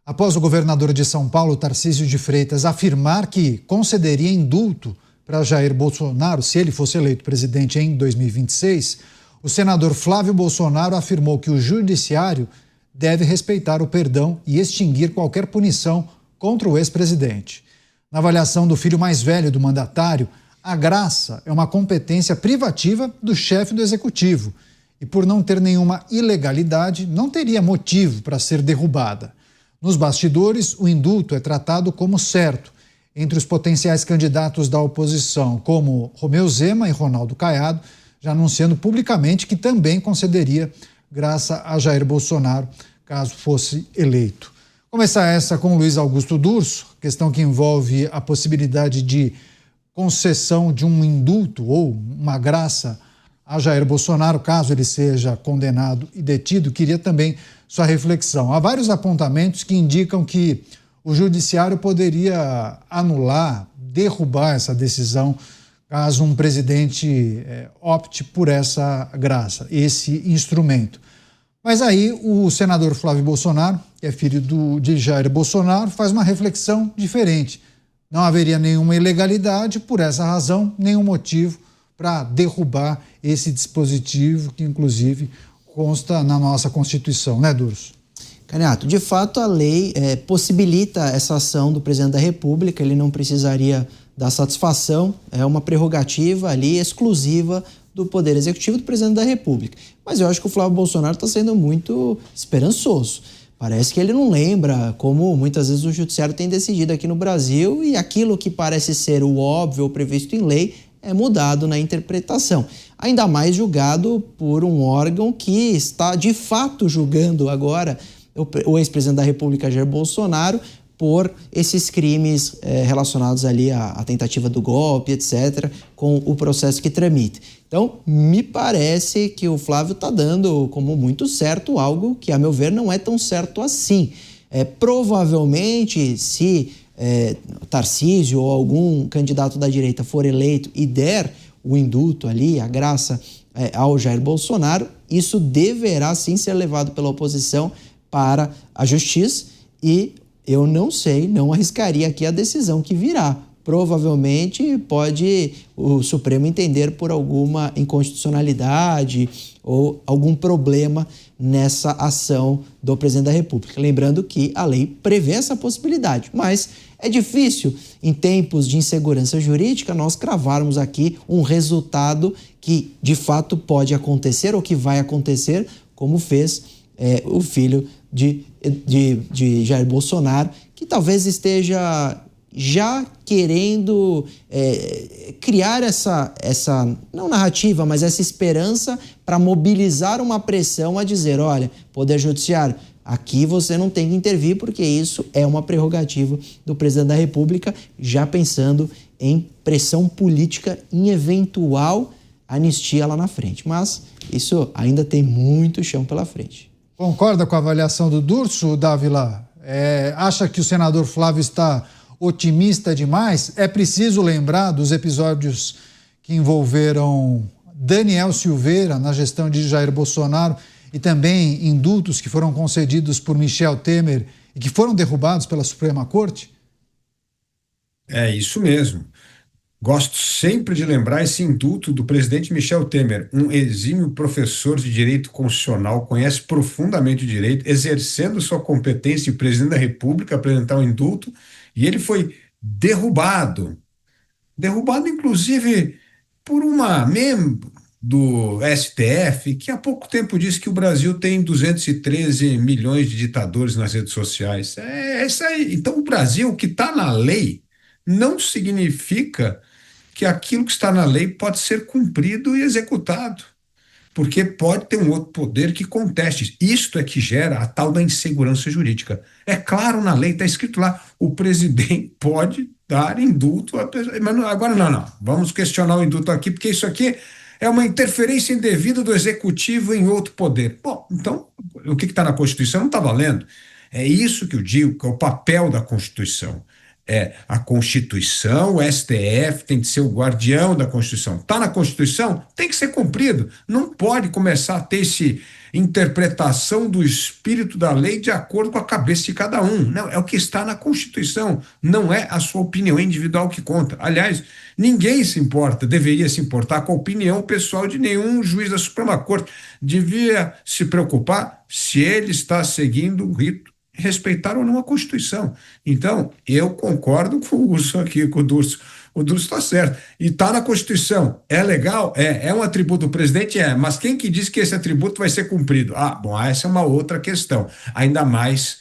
Após o governador de São Paulo, Tarcísio de Freitas, afirmar que concederia indulto para Jair Bolsonaro se ele fosse eleito presidente em 2026, o senador Flávio Bolsonaro afirmou que o judiciário deve respeitar o perdão e extinguir qualquer punição contra o ex-presidente. Na avaliação do filho mais velho do mandatário, a graça é uma competência privativa do chefe do executivo e, por não ter nenhuma ilegalidade, não teria motivo para ser derrubada. Nos bastidores, o indulto é tratado como certo entre os potenciais candidatos da oposição, como Romeu Zema e Ronaldo Caiado, já anunciando publicamente que também concederia graça a Jair Bolsonaro, caso fosse eleito. Começar essa com Luiz Augusto Durso, questão que envolve a possibilidade de concessão de um indulto ou uma graça a Jair Bolsonaro, caso ele seja condenado e detido. Queria também sua reflexão. Há vários apontamentos que indicam que o judiciário poderia anular, derrubar essa decisão, caso um presidente opte por essa graça, esse instrumento. Mas aí o senador Flávio Bolsonaro, que é filho de Jair Bolsonaro, faz uma reflexão diferente. Não haveria nenhuma ilegalidade, por essa razão, nenhum motivo para derrubar esse dispositivo que, inclusive, consta na nossa Constituição, né, Durso? Caniato, de fato a lei possibilita essa ação do presidente da República, ele não precisaria dar satisfação, é uma prerrogativa ali exclusiva do Poder Executivo do presidente da República. Mas eu acho que o Flávio Bolsonaro está sendo muito esperançoso. Parece que ele não lembra como muitas vezes o judiciário tem decidido aqui no Brasil e aquilo que parece ser o óbvio ou previsto em lei é mudado na interpretação. Ainda mais julgado por um órgão que está de fato julgando agora o ex-presidente da República, Jair Bolsonaro, por esses crimes relacionados ali à tentativa do golpe, etc., com o processo que tramita. Então, me parece que o Flávio está dando como muito certo algo que, a meu ver, não é tão certo assim. Provavelmente, se Tarcísio ou algum candidato da direita for eleito e der o indulto ali, a graça ao Jair Bolsonaro, isso deverá sim ser levado pela oposição para a justiça e eu não sei, não arriscaria aqui a decisão que virá. Provavelmente pode o Supremo entender por alguma inconstitucionalidade ou algum problema nessa ação do presidente da República. Lembrando que a lei prevê essa possibilidade, mas é difícil, em tempos de insegurança jurídica, nós cravarmos aqui um resultado que de fato pode acontecer ou que vai acontecer, como fez o filho de Jair Bolsonaro, que talvez esteja já querendo criar essa, não narrativa, mas essa esperança para mobilizar uma pressão a dizer, olha, Poder Judiciário, aqui você não tem que intervir porque isso é uma prerrogativa do presidente da República, já pensando em pressão política em eventual anistia lá na frente. Mas isso ainda tem muito chão pela frente. Concorda com a avaliação do Durso, Dávila? Acha que o senador Flávio está otimista demais? É preciso lembrar dos episódios que envolveram Daniel Silveira na gestão de Jair Bolsonaro e também indultos que foram concedidos por Michel Temer e que foram derrubados pela Suprema Corte? É isso mesmo. Gosto sempre de lembrar esse indulto do presidente Michel Temer, um exímio professor de direito constitucional, conhece profundamente o direito, exercendo sua competência de presidente da República, apresentar um indulto, e ele foi derrubado inclusive por uma membro do STF, que há pouco tempo disse que o Brasil tem 213 milhões de ditadores nas redes sociais. É isso aí. Então o Brasil, que está na lei, não significa que aquilo que está na lei pode ser cumprido e executado, porque pode ter um outro poder que conteste. Isto é que gera a tal da insegurança jurídica. É claro, na lei está escrito lá, o presidente pode dar indulto a pessoa, mas agora não, vamos questionar o indulto aqui, porque isso aqui é uma interferência indevida do executivo em outro poder. Bom, então, o que está na Constituição não está valendo. É isso que eu digo, que é o papel da Constituição. a Constituição, o STF tem que ser o guardião da Constituição. Está na Constituição? Tem que ser cumprido. Não pode começar a ter essa interpretação do espírito da lei de acordo com a cabeça de cada um. Não, é o que está na Constituição, não é a sua opinião individual que conta. Aliás, ninguém se importa, deveria se importar com a opinião pessoal de nenhum juiz da Suprema Corte. Devia se preocupar se ele está seguindo o rito, respeitar ou não a Constituição. Então, eu concordo com o Urso aqui, com o Durso. O Durso está certo. E está na Constituição. É legal? É um atributo do presidente? Mas quem que diz que esse atributo vai ser cumprido? Essa é uma outra questão. Ainda mais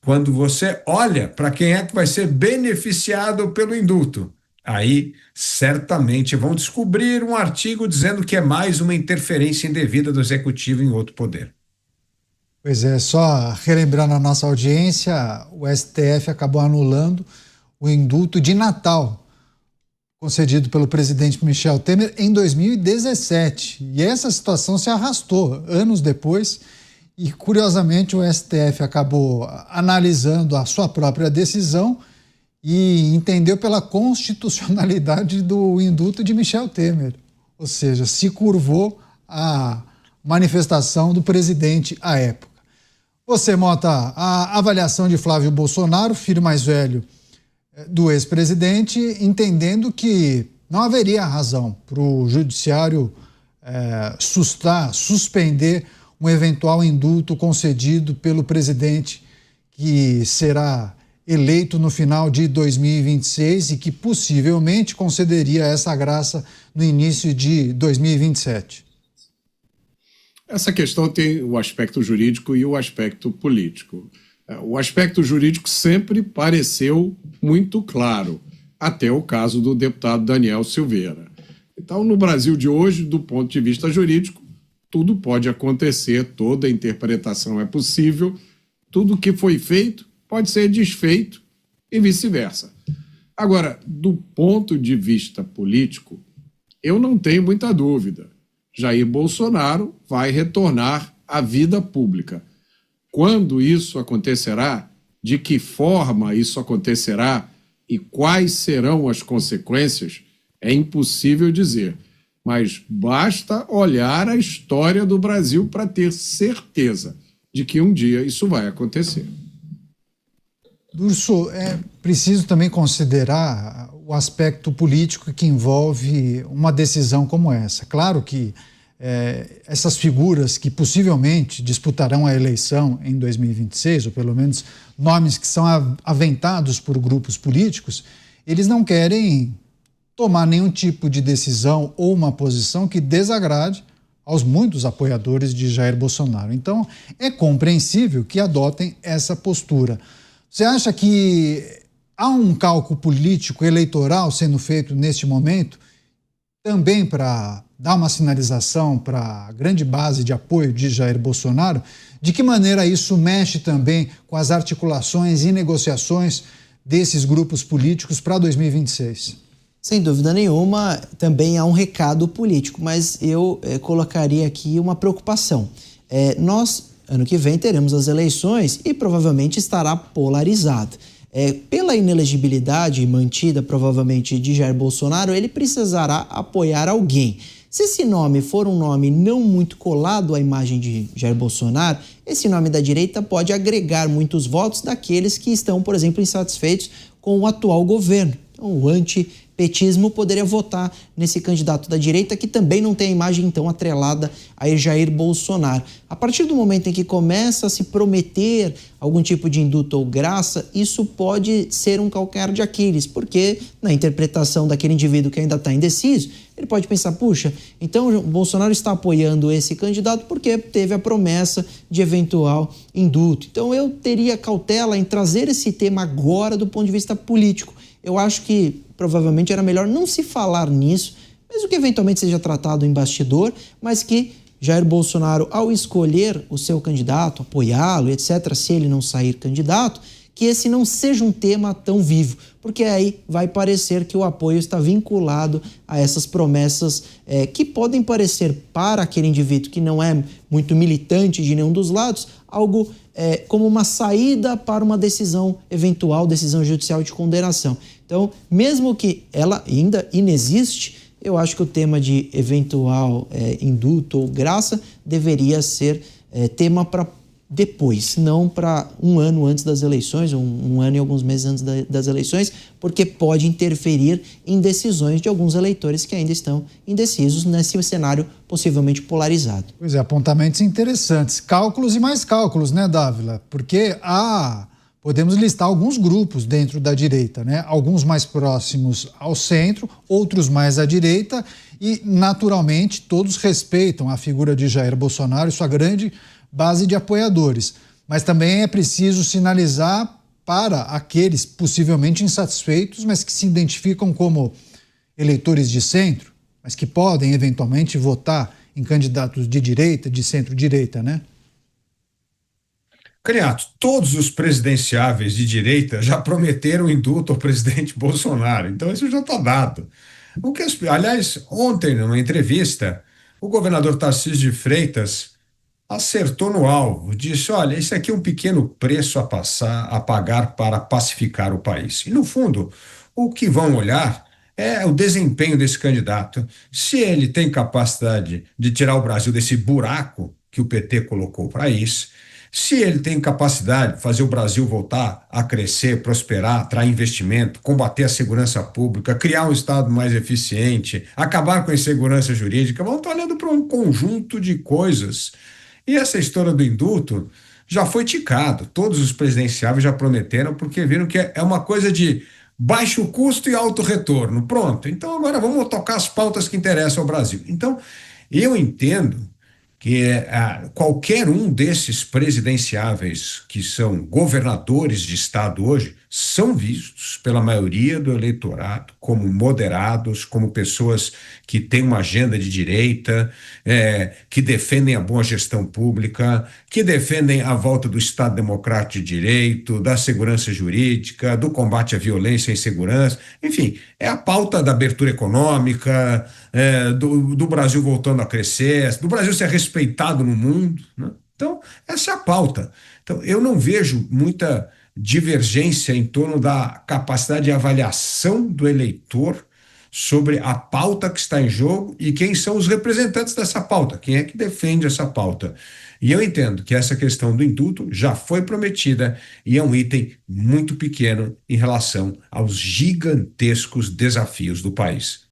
quando você olha para quem é que vai ser beneficiado pelo indulto. Aí, certamente, vão descobrir um artigo dizendo que é mais uma interferência indevida do Executivo em outro poder. Pois é, só relembrando a nossa audiência, o STF acabou anulando o indulto de Natal concedido pelo presidente Michel Temer em 2017. E essa situação se arrastou anos depois e, curiosamente, o STF acabou analisando a sua própria decisão e entendeu pela constitucionalidade do indulto de Michel Temer. Ou seja, se curvou à manifestação do presidente à época. Você, Mota, a avaliação de Flávio Bolsonaro, filho mais velho do ex-presidente, entendendo que não haveria razão para o judiciário suspender um eventual indulto concedido pelo presidente que será eleito no final de 2026 e que possivelmente concederia essa graça no início de 2027. Essa questão tem o aspecto jurídico e o aspecto político. O aspecto jurídico sempre pareceu muito claro, até o caso do deputado Daniel Silveira. Então, no Brasil de hoje, do ponto de vista jurídico, tudo pode acontecer, toda interpretação é possível, tudo que foi feito pode ser desfeito e vice-versa. Agora, do ponto de vista político, eu não tenho muita dúvida. Jair Bolsonaro vai retornar à vida pública. Quando isso acontecerá, de que forma isso acontecerá e quais serão as consequências, é impossível dizer. Mas basta olhar a história do Brasil para ter certeza de que um dia isso vai acontecer. Durso, é preciso também considerar o aspecto político que envolve uma decisão como essa. Claro que essas figuras que possivelmente disputarão a eleição em 2026, ou pelo menos nomes que são aventados por grupos políticos, eles não querem tomar nenhum tipo de decisão ou uma posição que desagrade aos muitos apoiadores de Jair Bolsonaro. Então, é compreensível que adotem essa postura. Você acha que há um cálculo político eleitoral sendo feito neste momento também para dar uma sinalização para a grande base de apoio de Jair Bolsonaro? De que maneira isso mexe também com as articulações e negociações desses grupos políticos para 2026? Sem dúvida nenhuma, também há um recado político, mas eu colocaria aqui uma preocupação. Nós, ano que vem, teremos as eleições e provavelmente estará polarizado. Pela inelegibilidade mantida, provavelmente, de Jair Bolsonaro, ele precisará apoiar alguém. Se esse nome for um nome não muito colado à imagem de Jair Bolsonaro, esse nome da direita pode agregar muitos votos daqueles que estão, por exemplo, insatisfeitos com o atual governo. Então, o antipetismo poderia votar nesse candidato da direita que também não tem a imagem tão atrelada a Jair Bolsonaro. A partir do momento em que começa a se prometer algum tipo de indulto ou graça, isso pode ser um calcanhar de Aquiles, porque na interpretação daquele indivíduo que ainda está indeciso, ele pode pensar, puxa, então o Bolsonaro está apoiando esse candidato porque teve a promessa de eventual indulto. Então eu teria cautela em trazer esse tema agora do ponto de vista político. Eu acho que provavelmente era melhor não se falar nisso, mesmo que eventualmente seja tratado em bastidor, mas que Jair Bolsonaro, ao escolher o seu candidato, apoiá-lo, etc., se ele não sair candidato, que esse não seja um tema tão vivo, porque aí vai parecer que o apoio está vinculado a essas promessas que podem parecer para aquele indivíduo que não é muito militante de nenhum dos lados, algo como uma saída para uma eventual decisão judicial de condenação. Então, mesmo que ela ainda inexiste, eu acho que o tema de eventual indulto ou graça deveria ser tema para depois, não para um ano antes das eleições, um ano e alguns meses antes das eleições, porque pode interferir em decisões de alguns eleitores que ainda estão indecisos nesse cenário possivelmente polarizado. Pois é, apontamentos interessantes. Cálculos e mais cálculos, né, Dávila? Porque podemos listar alguns grupos dentro da direita, né? Alguns mais próximos ao centro, outros mais à direita e, naturalmente, todos respeitam a figura de Jair Bolsonaro e sua grande base de apoiadores. Mas também é preciso sinalizar para aqueles possivelmente insatisfeitos, mas que se identificam como eleitores de centro, mas que podem eventualmente votar em candidatos de direita, de centro-direita, né? Cariato, todos os presidenciáveis de direita já prometeram indulto ao presidente Bolsonaro, então isso já está dado. Aliás, ontem, numa entrevista, o governador Tarcísio de Freitas acertou no alvo, disse: olha, esse aqui é um pequeno preço a pagar para pacificar o país. E, no fundo, o que vão olhar é o desempenho desse candidato. Se ele tem capacidade de tirar o Brasil desse buraco que o PT colocou para isso, se ele tem capacidade de fazer o Brasil voltar a crescer, prosperar, atrair investimento, combater a segurança pública, criar um Estado mais eficiente, acabar com a insegurança jurídica, vão estar olhando para um conjunto de coisas. E essa história do indulto já foi ticado. Todos os presidenciáveis já prometeram, porque viram que é uma coisa de baixo custo e alto retorno. Pronto. Então agora vamos tocar as pautas que interessam ao Brasil. Então, eu entendo que qualquer um desses presidenciáveis que são governadores de estado hoje são vistos pela maioria do eleitorado como moderados, como pessoas que têm uma agenda de direita, que defendem a boa gestão pública, que defendem a volta do Estado Democrático de Direito, da segurança jurídica, do combate à violência e insegurança, enfim, é a pauta da abertura econômica, do Brasil voltando a crescer, do Brasil ser respeitado no mundo, né? Então, essa é a pauta. Então, eu não vejo muita divergência em torno da capacidade de avaliação do eleitor sobre a pauta que está em jogo e quem são os representantes dessa pauta, quem é que defende essa pauta. E eu entendo que essa questão do indulto já foi prometida e é um item muito pequeno em relação aos gigantescos desafios do país.